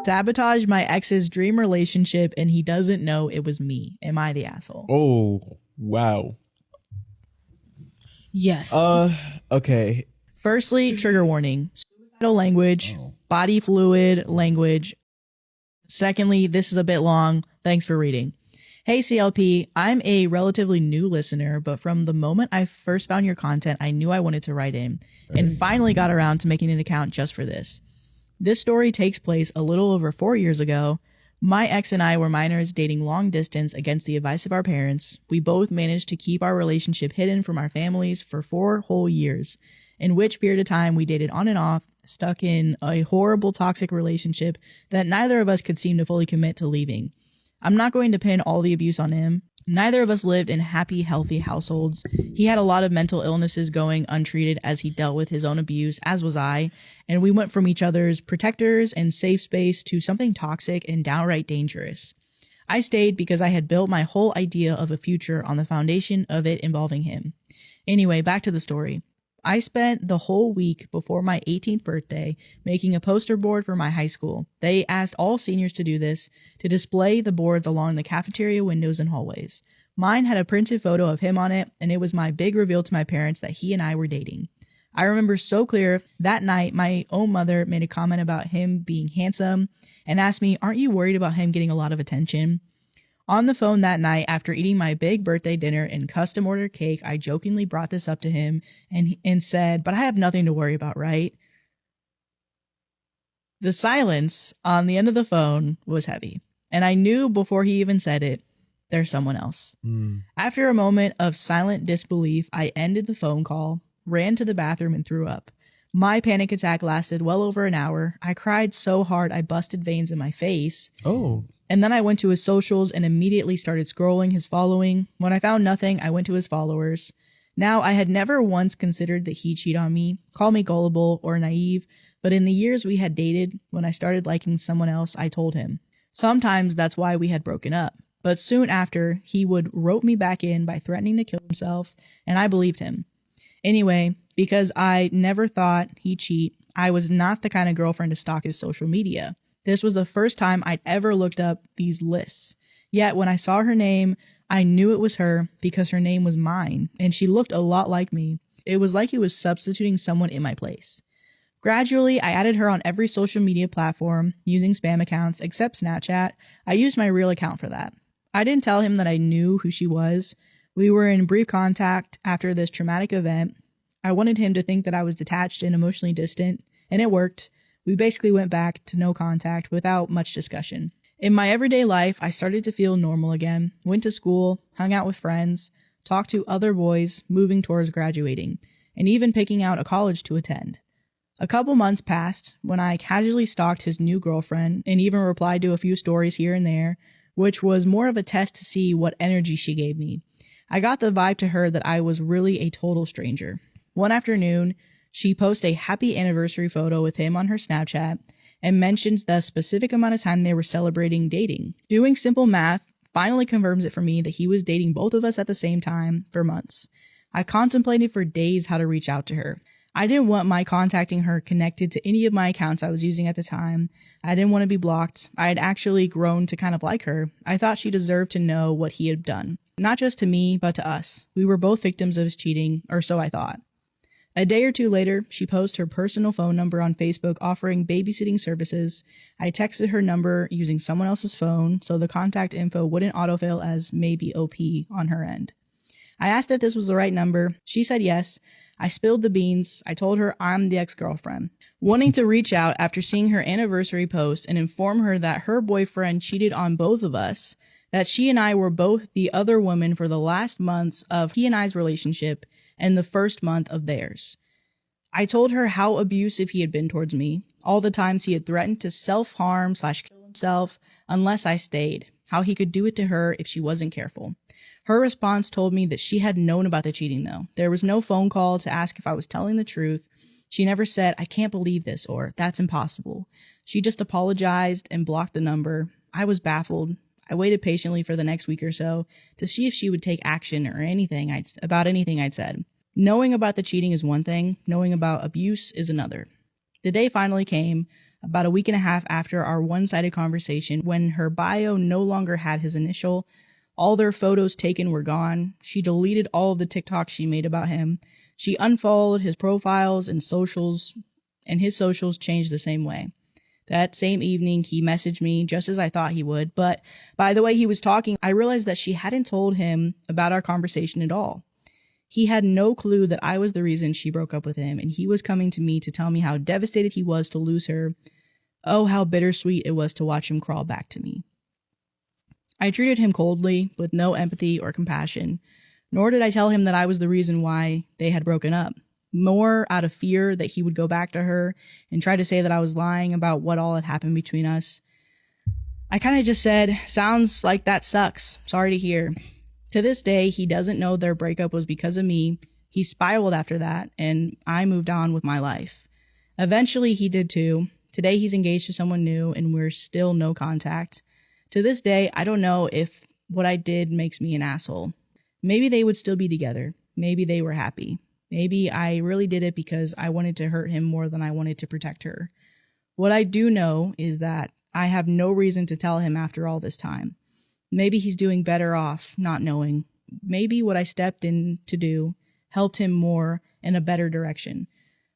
Sabotage my ex's dream relationship and he doesn't know it was me. Am I the asshole? Oh, wow. Yes. Okay. Firstly, trigger warning. Suicidal language, body fluid language. Secondly, this is a bit long. Thanks for reading. Hey CLP, I'm a relatively new listener, but from the moment I first found your content, I knew I wanted to write in and finally got around to making an account just for this. This story takes place a little over 4 years ago. My ex and I were minors dating long distance against the advice of our parents. We both managed to keep our relationship hidden from our families for 4 whole years, in which period of time we dated on and off, stuck in a horrible toxic relationship that neither of us could seem to fully commit to leaving. I'm not going to pin all the abuse on him. Neither of us lived in happy, healthy households. He had a lot of mental illnesses going untreated as he dealt with his own abuse, as was I, and we went from each other's protectors and safe space to something toxic and downright dangerous. I stayed because I had built my whole idea of a future on the foundation of it involving him. Anyway, back to the story. I spent the whole week before my 18th birthday making a poster board for my high school. They asked all seniors to do this, to display the boards along the cafeteria windows and hallways. Mine had a printed photo of him on it, and it was my big reveal to my parents that he and I were dating. I remember so clear that night my own mother made a comment about him being handsome and asked me, "Aren't you worried about him getting a lot of attention?" On the phone that night, after eating my big birthday dinner and custom ordered cake, I jokingly brought this up to him and said, "But I have nothing to worry about, right?" The silence on the end of the phone was heavy, and I knew before he even said it, there's someone else. After a moment of silent disbelief, I ended the phone call, ran to the bathroom, and threw up. My panic attack lasted well over an hour. I cried so hard I busted veins in my face. Oh. And then I went to his socials and immediately started scrolling his following. When I found nothing, I went to his followers. Now, I had never once considered that he'd cheat on me, call me gullible or naive, but in the years we had dated, when I started liking someone else, I told him. Sometimes that's why we had broken up. But soon after, he would rope me back in by threatening to kill himself, and I believed him. Anyway, because I never thought he'd cheat, I was not the kind of girlfriend to stalk his social media. This was the first time I'd ever looked up these lists. Yet when I saw her name, I knew it was her because her name was mine, and she looked a lot like me. It was like he was substituting someone in my place. Gradually, I added her on every social media platform using spam accounts except Snapchat. I used my real account for that. I didn't tell him that I knew who she was. We were in brief contact after this traumatic event. I wanted him to think that I was detached and emotionally distant, and it worked. We basically went back to no contact without much discussion. In my everyday life, I started to feel normal again, went to school, hung out with friends, talked to other boys moving towards graduating, and even picking out a college to attend. A couple months passed when I casually stalked his new girlfriend and even replied to a few stories here and there, which was more of a test to see what energy she gave me. I got the vibe to her that I was really a total stranger. One afternoon, she posted a happy anniversary photo with him on her Snapchat and mentions the specific amount of time they were celebrating dating. Doing simple math finally confirms it for me that he was dating both of us at the same time for months. I contemplated for days how to reach out to her. I didn't want my contacting her connected to any of my accounts I was using at the time. I didn't want to be blocked. I had actually grown to kind of like her. I thought she deserved to know what he had done. Not just to me, but to us. We were both victims of his cheating, or so I thought. A day or two later, she posted her personal phone number on Facebook offering babysitting services. I texted her number using someone else's phone, so the contact info wouldn't autofill as maybe OP on her end. I asked if this was the right number. She said yes. I spilled the beans. I told her I'm the ex-girlfriend. Wanting to reach out after seeing her anniversary post and inform her that her boyfriend cheated on both of us, that she and I were both the other woman for the last months of he and I's relationship and the first month of theirs. I told her how abusive he had been towards me, all the times he had threatened to self-harm/kill himself unless I stayed, how he could do it to her if she wasn't careful. Her response told me that she had known about the cheating though. There was no phone call to ask if I was telling the truth. She never said, "I can't believe this," or "That's impossible." She just apologized and blocked the number. I was baffled. I waited patiently for the next week or so to see if she would take action or about anything I'd said. Knowing about the cheating is one thing, knowing about abuse is another. The day finally came. about a week and a half after our one-sided conversation, when her bio no longer had his initial. All their photos taken were gone. She deleted all of the TikToks she made about him. She unfollowed his profiles and socials, and his socials changed the same way. That same evening, he messaged me just as I thought he would, but by the way he was talking, I realized that she hadn't told him about our conversation at all. He had no clue that I was the reason she broke up with him, and he was coming to me to tell me how devastated he was to lose her. Oh, how bittersweet it was to watch him crawl back to me. I treated him coldly, with no empathy or compassion, nor did I tell him that I was the reason why they had broken up. More out of fear that he would go back to her and try to say that I was lying about what all had happened between us. I kind of just said, sounds like that sucks. Sorry to hear. To this day, he doesn't know their breakup was because of me. He spiraled after that, and I moved on with my life. Eventually, he did too. Today, he's engaged to someone new, and we're still no contact. To this day, I don't know if what I did makes me an asshole. Maybe they would still be together. Maybe they were happy. Maybe I really did it because I wanted to hurt him more than I wanted to protect her. What I do know is that I have no reason to tell him after all this time. Maybe he's doing better off not knowing. Maybe what I stepped in to do helped him more in a better direction.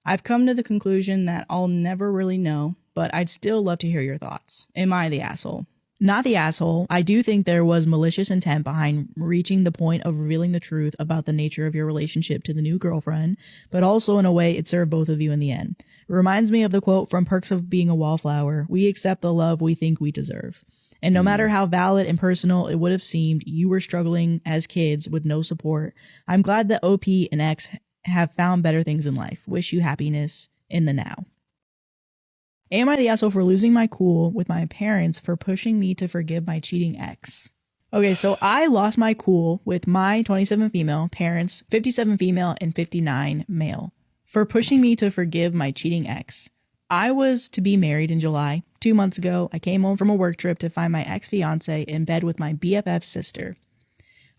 I've come to the conclusion that I'll never really know, but I'd still love to hear your thoughts. Am I the asshole? Not the asshole. I do think there was malicious intent behind reaching the point of revealing the truth about the nature of your relationship to the new girlfriend, but also in a way it served both of you in the end. It reminds me of the quote from Perks of Being a Wallflower: we accept the love we think we deserve. And no matter how valid and personal it would have seemed, you were struggling as kids with no support. I'm glad that OP and X have found better things in life. Wish you happiness in the now. Am I the asshole for losing my cool with my parents for pushing me to forgive my cheating ex? Okay, so I lost my cool with my 27 female parents, 57 female, and 59 male for pushing me to forgive my cheating ex. I was to be married in July. 2 months ago, I came home from a work trip to find my ex-fiance in bed with my BFF's sister.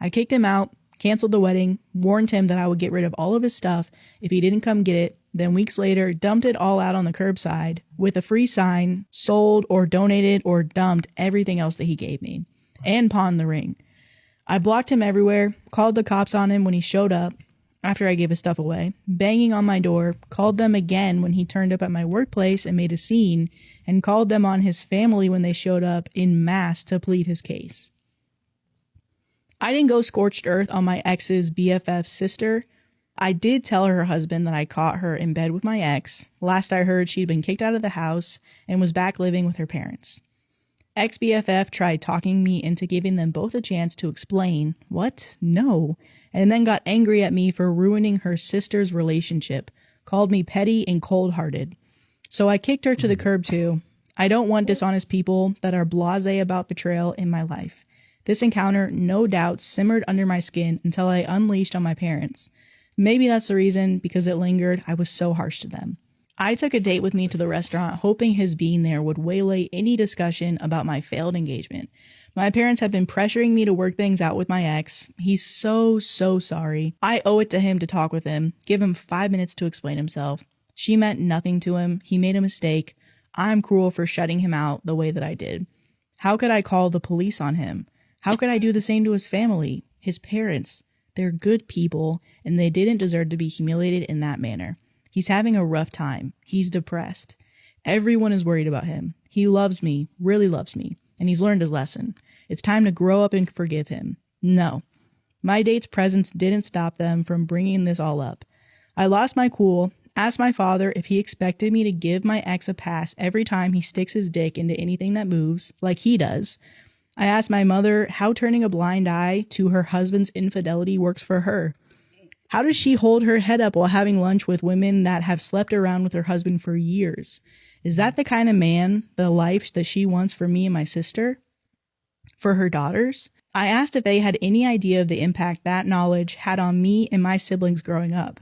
I kicked him out, canceled the wedding, warned him that I would get rid of all of his stuff if he didn't come get it, then weeks later dumped it all out on the curbside with a free sign, sold or donated or dumped everything else that he gave me, and pawned the ring. I blocked him everywhere, called the cops on him when he showed up after I gave his stuff away, banging on my door, called them again when he turned up at my workplace and made a scene, and called them on his family when they showed up en masse to plead his case. I didn't go scorched earth on my ex's BFF's sister. I did tell her husband that I caught her in bed with my ex. Last I heard, she'd been kicked out of the house and was back living with her parents. Ex-BFF tried talking me into giving them both a chance to explain. What? No. And then got angry at me for ruining her sister's relationship. Called me petty and cold-hearted. So I kicked her to the curb too. I don't want dishonest people that are blasé about betrayal in my life. This encounter, no doubt, simmered under my skin until I unleashed on my parents. Maybe that's the reason, because it lingered, I was so harsh to them. I took a date with me to the restaurant, hoping his being there would waylay any discussion about my failed engagement. My parents have been pressuring me to work things out with my ex. He's so sorry. I owe it to him to talk with him, give him 5 minutes to explain himself. She meant nothing to him. He made a mistake. I'm cruel for shutting him out the way that I did. How could I call the police on him? How could I do the same to his family, his parents? They're good people, and they didn't deserve to be humiliated in that manner. He's having a rough time. He's depressed. Everyone is worried about him. He loves me, really loves me, and he's learned his lesson. It's time to grow up and forgive him. No. My date's presence didn't stop them from bringing this all up. I lost my cool, asked my father if he expected me to give my ex a pass every time he sticks his dick into anything that moves, like he does. I asked my mother how turning a blind eye to her husband's infidelity works for her. How does she hold her head up while having lunch with women that have slept around with her husband for years? Is that the kind of man, the life that she wants for me and my sister? For her daughters? I asked if they had any idea of the impact that knowledge had on me and my siblings growing up.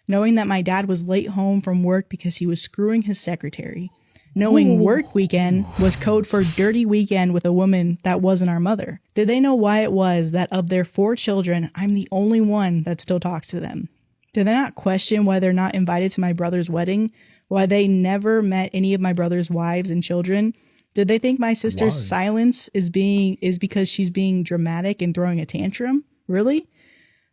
Knowing that my dad was late home from work because he was screwing his secretary. Knowing work weekend was code for dirty weekend with a woman that wasn't our mother. Did they know why it was that of their 4 children, I'm the only one that still talks to them? Did they not question why they're not invited to my brother's wedding, Why they never met any of my brother's wives and children? Did they think my sister's silence is because she's being dramatic and throwing a tantrum? Really?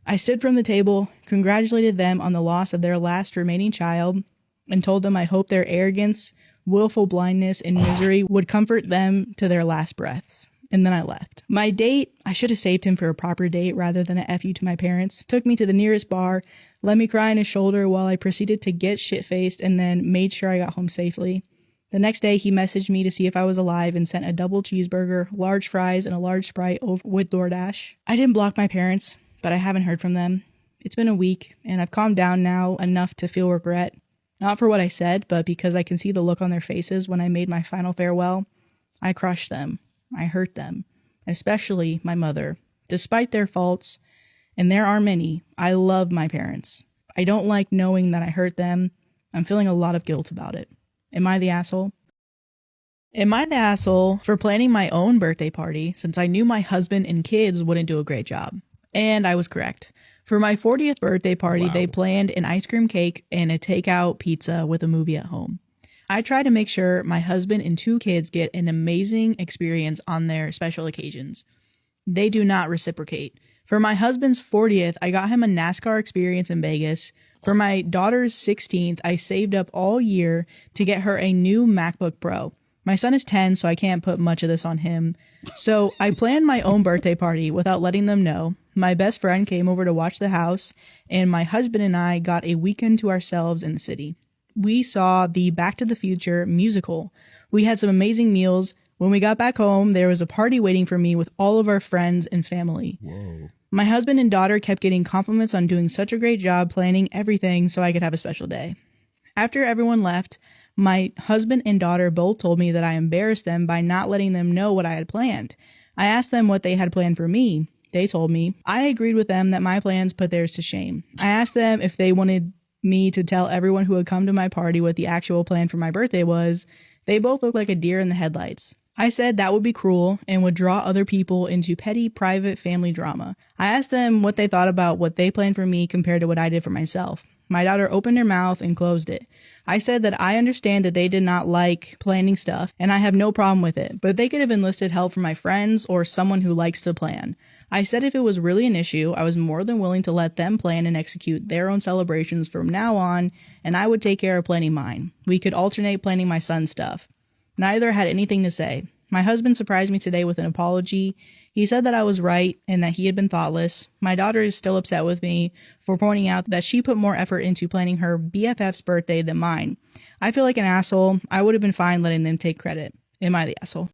I stood from the table, congratulated them on the loss of their last remaining child, and told them I hope their arrogance, willful blindness, and misery would comfort them to their last breaths. And then I left. My date, I should have saved him for a proper date rather than a FU to my parents, took me to the nearest bar, let me cry on his shoulder while I proceeded to get shit-faced and then made sure I got home safely. The next day, he messaged me to see if I was alive and sent a double cheeseburger, large fries, and a large Sprite over with DoorDash. I didn't block my parents, but I haven't heard from them. It's been a week, and I've calmed down now enough to feel regret. Not for what I said, but because I can see the look on their faces when I made my final farewell. I crushed them. I hurt them. Especially my mother. Despite their faults, and there are many, I love my parents. I don't like knowing that I hurt them. I'm feeling a lot of guilt about it. Am I the asshole? Am I the asshole for planning my own birthday party since I knew my husband and kids wouldn't do a great job? And I was correct. For my 40th birthday party, They planned an ice cream cake and a takeout pizza with a movie at home. I try to make sure my husband and 2 kids get an amazing experience on their special occasions. They do not reciprocate. For my husband's 40th, I got him a NASCAR experience in Vegas. For my daughter's 16th, I saved up all year to get her a new MacBook Pro. My son is 10, so I can't put much of this on him. So I planned my own birthday party without letting them know. My best friend came over to watch the house, and my husband and I got a weekend to ourselves in the city. We saw the Back to the Future musical. We had some amazing meals. When we got back home, there was a party waiting for me with all of our friends and family. Whoa. My husband and daughter kept getting compliments on doing such a great job planning everything so I could have a special day. After everyone left, my husband and daughter both told me that I embarrassed them by not letting them know what I had planned. I asked them what they had planned for me. They told me. I agreed with them that my plans put theirs to shame. I asked them if they wanted me to tell everyone who had come to my party what the actual plan for my birthday was. They both looked like a deer in the headlights. I said that would be cruel and would draw other people into petty, private family drama. I asked them what they thought about what they planned for me compared to what I did for myself. My daughter opened her mouth and closed it. I said that I understand that they did not like planning stuff, and I have no problem with it, but they could have enlisted help from my friends or someone who likes to plan. I said if it was really an issue, I was more than willing to let them plan and execute their own celebrations from now on, and I would take care of planning mine. We could alternate planning my son's stuff. Neither had anything to say. My husband surprised me today with an apology. He said that I was right and that he had been thoughtless. My daughter is still upset with me for pointing out that she put more effort into planning her BFF's birthday than mine. I feel like an asshole. I would have been fine letting them take credit. Am I the asshole?